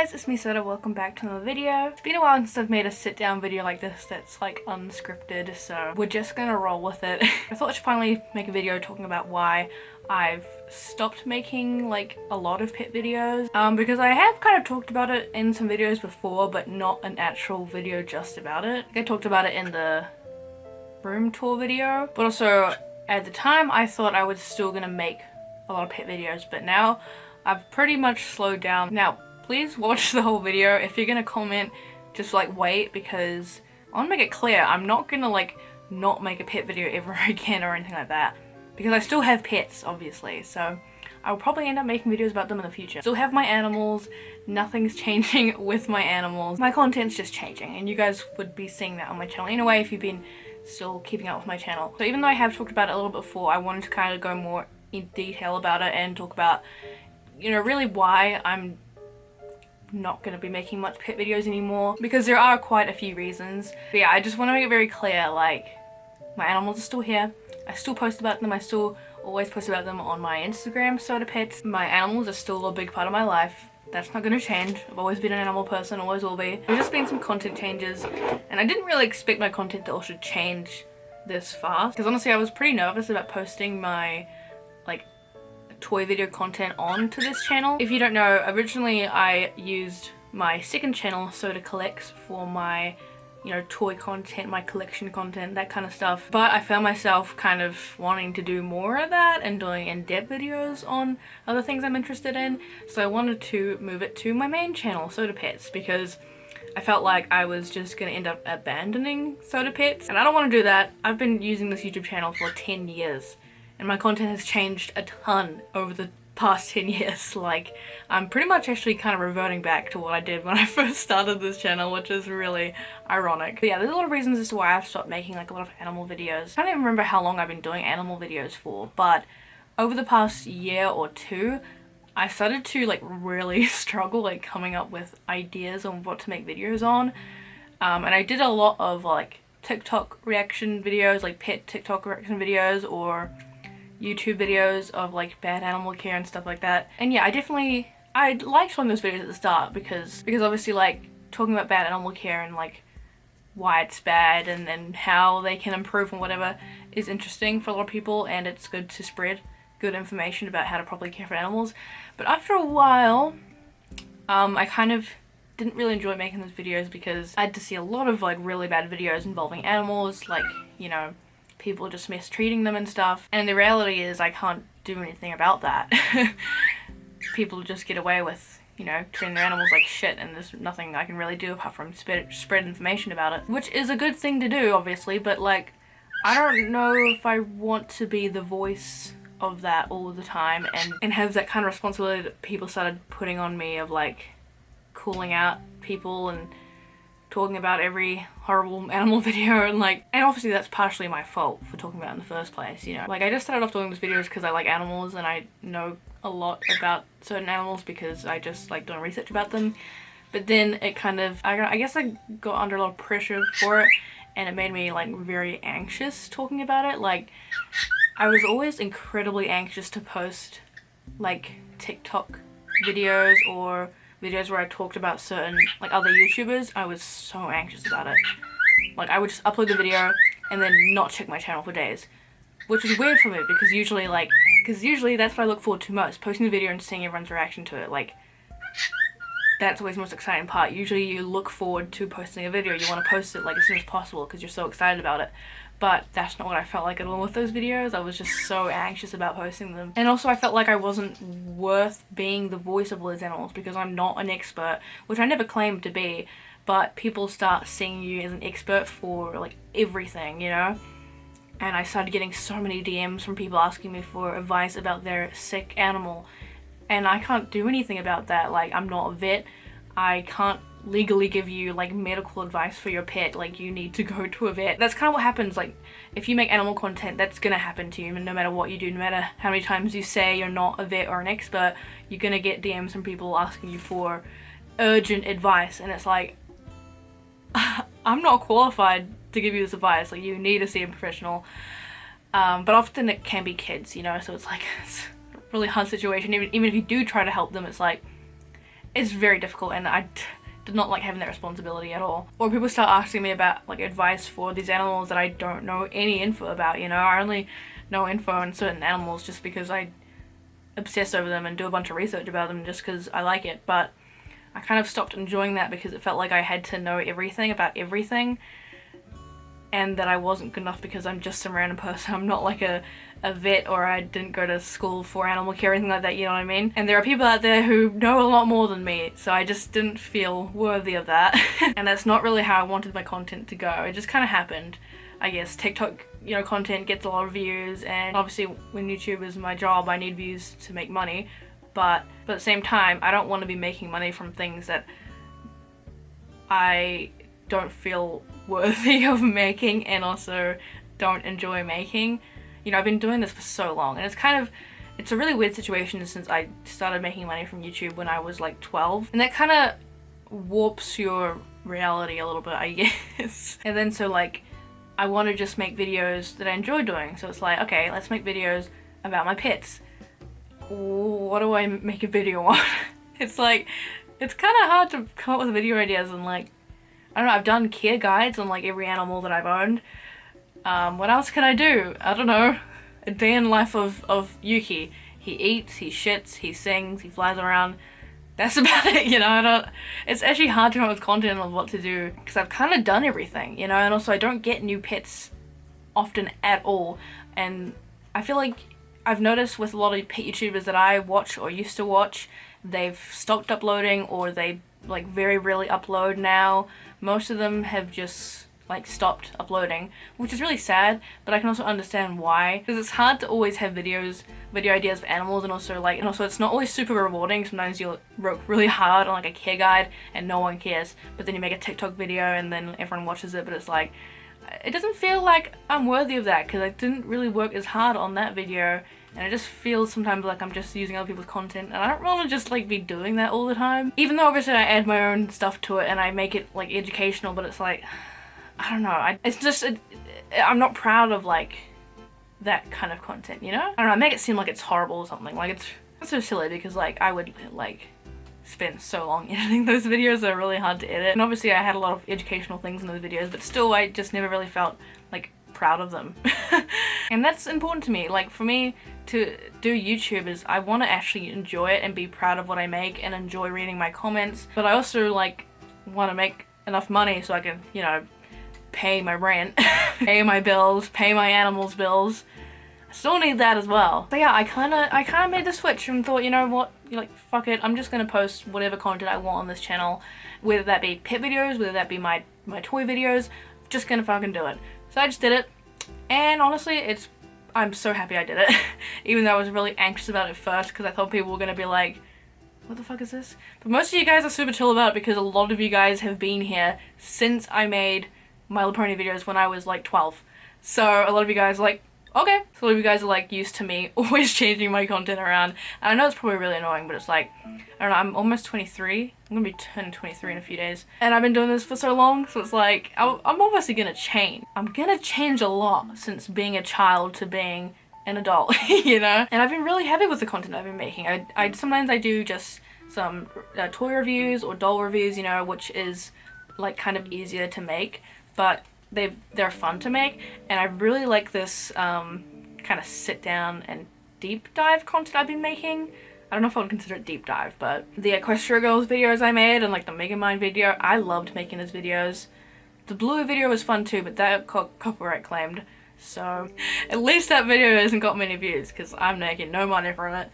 guys, it's me Soda, welcome back to another video. It's been a while since I've made a sit down video like this that's like unscripted, so we're just gonna roll with it. I thought I should finally make a video talking about why I've stopped making like a lot of pet videos, because I have kind of talked about it in some videos before, but not an actual video just about it. I talked about it in the room tour video, but also at the time I thought I was still gonna make a lot of pet videos, but now I've pretty much slowed down. Now, please watch the whole video. If you're gonna comment, just like wait, because I want to make it clear I'm not gonna like not make a pet video ever again or anything like that, because I still have pets, obviously, so I'll probably end up making videos about them in the future. Still have my animals, nothing's changing with my animals. My content's just changing, and you guys would be seeing that on my channel anyway if you've been still keeping up with my channel. So even though I have talked about it a little bit before, I wanted to kind of go more in detail about it and talk about, you know, really why I'm not going to be making much pet videos anymore, because there are quite a few reasons. But yeah, I just want to make it very clear, like, my animals are still here, I still post about them, I still always post about them on my Instagram, Soda Pets. My animals are still a big part of my life. That's not going to change. I've always been an animal person, always will be. There's just been some content changes, and I didn't really expect my content to also change this fast, because honestly I was pretty nervous about posting my like toy video content onto this channel. If you don't know, originally I used my second channel, Soda Collects, for my, you know, toy content, my collection content, that kind of stuff. But I found myself kind of wanting to do more of that and doing in-depth videos on other things I'm interested in. So I wanted to move it to my main channel, Soda Pets, because I felt like I was just gonna end up abandoning Soda Pets, and I don't want to do that. I've been using this YouTube channel for 10 years. And my content has changed a ton over the past 10 years. Like, I'm pretty much actually kind of reverting back to what I did when I first started this channel, which is really ironic. But yeah, there's a lot of reasons as to why I've stopped making like a lot of animal videos. I don't even remember how long I've been doing animal videos for, but over the past year or two, I started to like really struggle like coming up with ideas on what to make videos on. And I did a lot of like TikTok reaction videos, like pet TikTok reaction videos, or YouTube videos of like bad animal care and stuff like that. And yeah, I liked showing those videos at the start because obviously like talking about bad animal care and like why it's bad and then how they can improve and whatever is interesting for a lot of people, and it's good to spread good information about how to properly care for animals. But after a while, I kind of didn't really enjoy making those videos because I had to see a lot of like really bad videos involving animals, like, you know, people just mistreating them and stuff. And the reality is I can't do anything about that. People just get away with, you know, treating their animals like shit, and there's nothing I can really do apart from spread information about it. Which is a good thing to do, obviously, but like, I don't know if I want to be the voice of that all the time and have that kind of responsibility that people started putting on me of like calling out people and talking about every horrible animal video, and like, and obviously that's partially my fault for talking about it in the first place, you know. Like, I just started off doing these videos because I like animals and I know a lot about certain animals because I just like doing research about them. But then it kind of, I guess I got under a lot of pressure for it, and it made me like very anxious talking about it. Like, I was always incredibly anxious to post like TikTok videos or videos where I talked about certain like other YouTubers. I was so anxious about it. Like, I would just upload the video and then not check my channel for days, which is weird for me because usually that's what I look forward to most, posting the video and seeing everyone's reaction to it. Like, that's always the most exciting part. Usually you look forward to posting a video, you want to post it like as soon as possible because you're so excited about it. But that's not what I felt like at all with those videos. I was just so anxious about posting them. And also I felt like I wasn't worth being the voice of all these animals because I'm not an expert, which I never claimed to be, but people start seeing you as an expert for like everything, you know? And I started getting so many DMs from people asking me for advice about their sick animal, and I can't do anything about that. Like, I'm not a vet, I can't legally give you like medical advice for your pet. Like, you need to go to a vet. That's kind of what happens. Like, if you make animal content, that's gonna happen to you, and no matter what you do, no matter how many times you say you're not a vet or an expert, you're gonna get DMs from people asking you for urgent advice, and it's like, I'm not qualified to give you this advice. Like, you need to see a professional. But often it can be kids, you know, so it's like, it's a really hard situation. Even if you do try to help them, it's like, it's very difficult, and I did not like having that responsibility at all. Or people start asking me about like advice for these animals that I don't know any info about, you know. I only know info on certain animals just because I obsess over them and do a bunch of research about them just because I like it. But I kind of stopped enjoying that because it felt like I had to know everything about everything, and that I wasn't good enough because I'm just some random person. I'm not like a vet, or I didn't go to school for animal care or anything like that, you know what I mean? And there are people out there who know a lot more than me, so I just didn't feel worthy of that. And that's not really how I wanted my content to go. It just kind of happened. I guess TikTok, you know, content gets a lot of views, and obviously when YouTube is my job, I need views to make money. But at the same time, I don't want to be making money from things that I don't feel worthy of making and also don't enjoy making. You know, I've been doing this for so long, and it's a really weird situation since I started making money from YouTube when I was like 12, and that kind of warps your reality a little bit, I guess. And then so like I want to just make videos that I enjoy doing, so it's like, okay, let's make videos about my pets. What do I make a video on? It's like, it's kind of hard to come up with video ideas, and like, I don't know, I've done care guides on like every animal that I've owned. What else can I do? I don't know. A day in the life of Yuki. He eats, he shits, he sings, he flies around. That's about it, you know. It's actually hard to come up with content of what to do because I've kind of done everything, you know, and also I don't get new pets often at all. And I feel like I've noticed with a lot of pet YouTubers that I watch or used to watch, they've stopped uploading, or they like very rarely upload now. Most of them have just like stopped uploading, which is really sad, but I can also understand why, because it's hard to always have video ideas for animals, and also it's not always super rewarding. Sometimes you'll work really hard on like a care guide and no one cares, but then you make a TikTok video and then everyone watches it, but it's like, it doesn't feel like I'm worthy of that because I didn't really work as hard on that video, and it just feels sometimes like I'm just using other people's content, and I don't want to just like be doing that all the time. Even though obviously I add my own stuff to it and I make it like educational, but it's like, I don't know, it's just, I'm not proud of like that kind of content, you know? I don't know, I make it seem like it's horrible or something. Like it's so silly because like I would like spend so long editing those videos. They're really hard to edit, and obviously I had a lot of educational things in those videos, but still I just never really felt like proud of them. And that's important to me. Like for me to do YouTube is I want to actually enjoy it and be proud of what I make and enjoy reading my comments, but I also like want to make enough money so I can, you know, pay my rent, pay my bills, pay my animals' bills. I still need that as well. But yeah, I kind of made the switch and thought, you know what, like fuck it, I'm just gonna post whatever content I want on this channel, whether that be pet videos, whether that be my toy videos, just gonna fucking do it. So I just did it, and honestly, I'm so happy I did it. Even though I was really anxious about it first because I thought people were gonna be like, what the fuck is this? But most of you guys are super chill about it because a lot of you guys have been here since I made My Little Pony videos when I was like 12. So a lot of you guys are like, okay. So a lot of you guys are like used to me always changing my content around. And I know it's probably really annoying, but it's like, I don't know, I'm almost 23. I'm gonna be turning 23 in a few days. And I've been doing this for so long, so it's like, I'm obviously gonna change. I'm gonna change a lot since being a child to being an adult, you know? And I've been really happy with the content I've been making. Sometimes I do just some toy reviews or doll reviews, you know, which is like kind of easier to make, but they're fun to make, and I really like this kind of sit down and deep dive content I've been making. I don't know if I would consider it deep dive, but the Equestria Girls videos I made and like the Megamind video, I loved making those videos. The Blue video was fun too, but that got copyright claimed, so at least that video hasn't got many views because I'm making no money from it.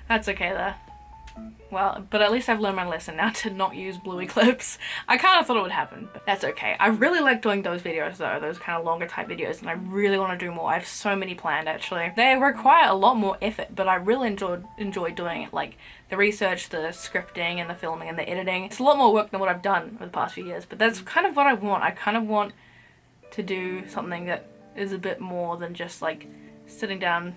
That's okay though. Well, but at least I've learned my lesson now to not use Bluey clips. I kind of thought it would happen, but that's okay. I really like doing those videos though, those kind of longer type videos, and I really want to do more. I have so many planned actually. They require a lot more effort, but I really enjoy doing it. Like the research, the scripting, and the filming, and the editing. It's a lot more work than what I've done over the past few years, but that's kind of what I want. I kind of want to do something that is a bit more than just like sitting down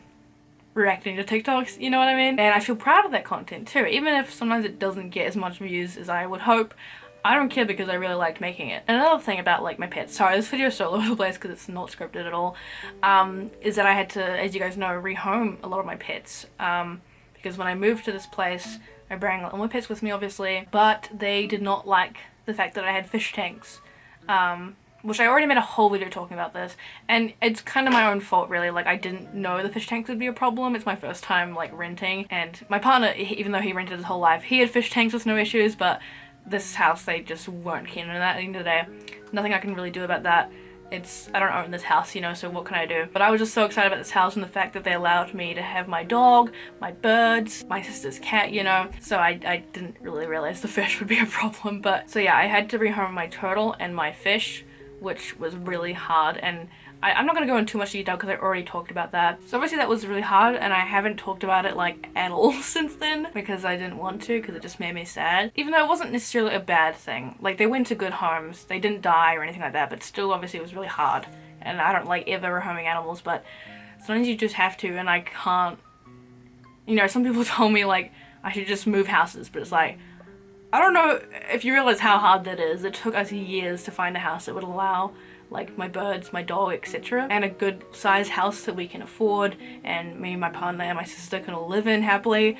reacting to TikToks, you know what I mean? And I feel proud of that content too, even if sometimes it doesn't get as much views as I would hope. I don't care because I really liked making it. And another thing about like my pets, sorry this video is so all over the place because it's not scripted at all, is that I had to, as you guys know, rehome a lot of my pets, because when I moved to this place, I bring all my pets with me obviously, but they did not like the fact that I had fish tanks. Which I already made a whole video talking about this, and it's kind of my own fault really. Like, I didn't know the fish tanks would be a problem. It's my first time like renting, and my partner, even though he rented his whole life, he had fish tanks with no issues, but this house, they just weren't keen on that at the end of the day. Nothing I can really do about that. I don't own this house, you know, so what can I do? But I was just so excited about this house and the fact that they allowed me to have my dog, my birds, my sister's cat, you know, so I didn't really realize the fish would be a problem. But so yeah, I had to bring home my turtle and my fish, which was really hard, and I'm not going to go into too much detail because I already talked about that. So obviously that was really hard, and I haven't talked about it like at all since then because I didn't want to, because it just made me sad. Even though it wasn't necessarily a bad thing. Like, they went to good homes, they didn't die or anything like that, but still obviously it was really hard. And I don't like ever rehoming animals, but sometimes you just have to, and I can't, you know, some people told me like I should just move houses, but it's like, I don't know if you realize how hard that is. It took us years to find a house that would allow like my birds, my dog, etc. and a good sized house that we can afford and me, my partner, and my sister can all live in happily.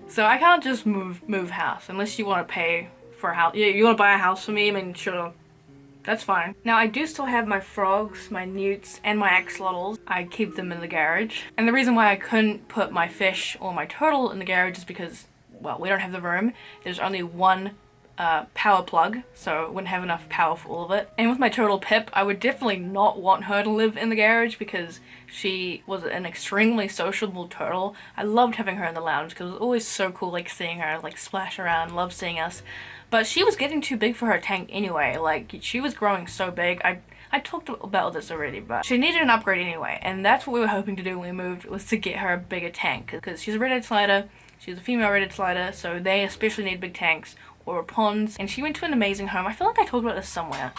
So I can't just move house unless you want to pay for a house. Yeah, you want to buy a house for me? I mean, sure, that's fine. Now I do still have my frogs, my newts, and my axolotls. I keep them in the garage. And the reason why I couldn't put my fish or my turtle in the garage is because, well, we don't have the room. There's only one power plug, so it wouldn't have enough power for all of it. And with my turtle Pip, I would definitely not want her to live in the garage because she was an extremely sociable turtle. I loved having her in the lounge because it was always so cool, like seeing her like splash around, love seeing us. But she was getting too big for her tank anyway. Like, she was growing so big. I talked about this already, but she needed an upgrade anyway, and that's what we were hoping to do when we moved, was to get her a bigger tank, because she's a red-headed slider, she's a female red-headed slider, so they especially need big tanks or ponds. And she went to an amazing home. I feel like I talked about this somewhere.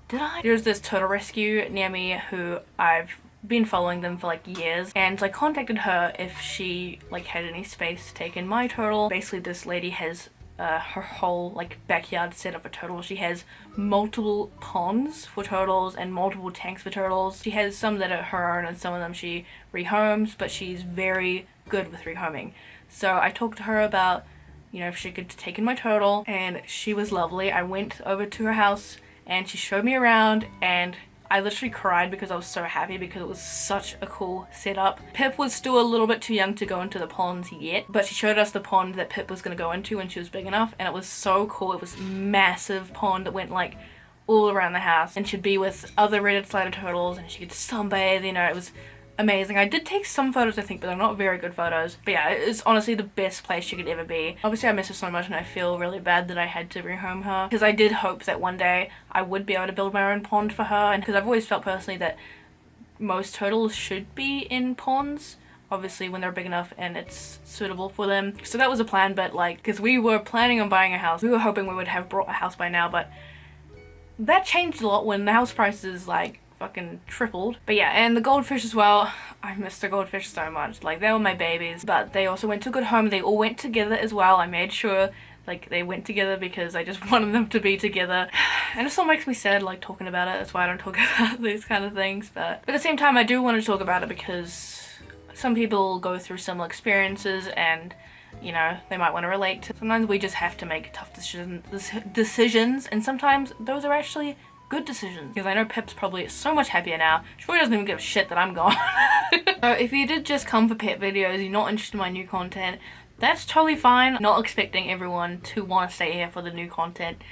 Did I? There's this turtle rescue near me who I've been following them for like years, and I contacted her if she like had any space to take in my turtle. Basically, this lady has her whole like backyard set up for turtles. She has multiple ponds for turtles and multiple tanks for turtles. She has some that are her own and some of them she rehomes, but she's very good with rehoming. So I talked to her about, you know, if she could take in my turtle, and she was lovely. I went over to her house and she showed me around, and I literally cried because I was so happy because it was such a cool setup. Pip was still a little bit too young to go into the ponds yet, but she showed us the pond that Pip was going to go into when she was big enough, and it was so cool. It was a massive pond that went like all around the house, and she'd be with other red-headed slider turtles and she could sunbathe, you know, it was amazing. I did take some photos, I think, but they're not very good photos. But yeah, it's honestly the best place she could ever be. Obviously I miss her so much and I feel really bad that I had to rehome her, because I did hope that one day I would be able to build my own pond for her, and because I've always felt personally that most turtles should be in ponds, obviously when they're big enough and it's suitable for them. So that was a plan, but like, because we were planning on buying a house, we were hoping we would have bought a house by now, but that changed a lot when the house prices like fucking tripled. But yeah, and the goldfish as well. I missed the goldfish so much. Like, they were my babies, but they also went to a good home. They all went together as well. I made sure like they went together because I just wanted them to be together. And it still makes me sad like talking about it. That's why I don't talk about these kind of things. But at the same time, I do want to talk about it because some people go through similar experiences and, you know, they might want to relate to. Sometimes we just have to make tough decisions, and sometimes those are actually good decisions. Because I know Pip's probably so much happier now. She probably doesn't even give a shit that I'm gone. So if you did just come for pet videos, you're not interested in my new content, that's totally fine. Not expecting everyone to want to stay here for the new content.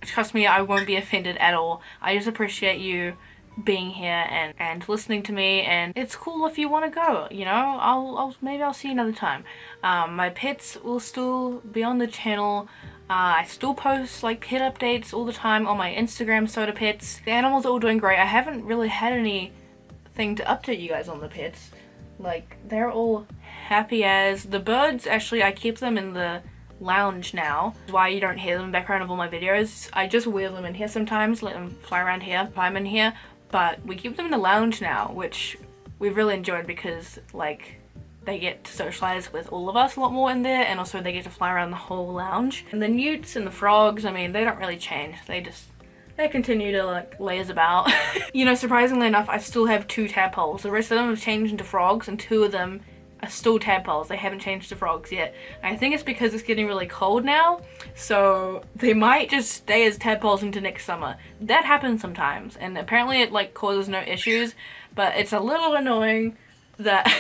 Trust me, I won't be offended at all. I just appreciate you being here and listening to me, and it's cool if you want to go, you know. Maybe I'll see you another time. My pets will still be on the channel. I still post like pet updates all the time on my Instagram, Soda Pets. The animals are all doing great. I haven't really had anything to update you guys on the pets. Like, they're all happy as. The birds, actually, I keep them in the lounge now. That's why you don't hear them in the background of all my videos. I just wear them in here sometimes, let them fly around here, fly them in here. But we keep them in the lounge now, which we've really enjoyed because, like, they get to socialize with all of us a lot more in there, and also they get to fly around the whole lounge. And the newts and the frogs, I mean, they don't really change. They continue to like laze about. You know, surprisingly enough, I still have 2 tadpoles. The rest of them have changed into frogs, and 2 of them are still tadpoles. They haven't changed to frogs yet. I think it's because it's getting really cold now, so they might just stay as tadpoles into next summer. That happens sometimes, and apparently it like causes no issues, but it's a little annoying that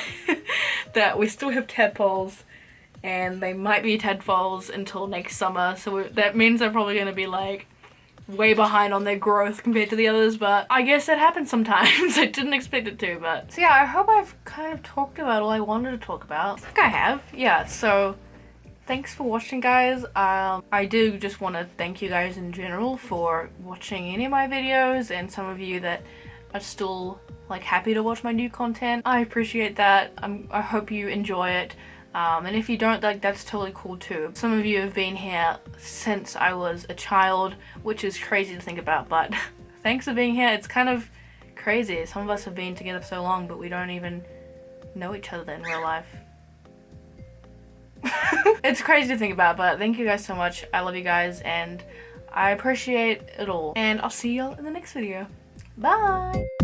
that we still have tadpoles and they might be tadpoles until next summer, so that means they're probably going to be like way behind on their growth compared to the others, but I guess that happens sometimes. I didn't expect it to, but so yeah, I hope I've kind of talked about all I wanted to talk about. I think I have. Yeah, so thanks for watching, guys. I do just want to thank you guys in general for watching any of my videos, and some of you that are still like happy to watch my new content. I appreciate that. I hope you enjoy it. And if you don't, like, that's totally cool too. Some of you have been here since I was a child, which is crazy to think about, but thanks for being here. It's kind of crazy. Some of us have been together so long, but we don't even know each other in real life. It's crazy to think about, but thank you guys so much. I love you guys, and I appreciate it all. And I'll see y'all in the next video. Bye!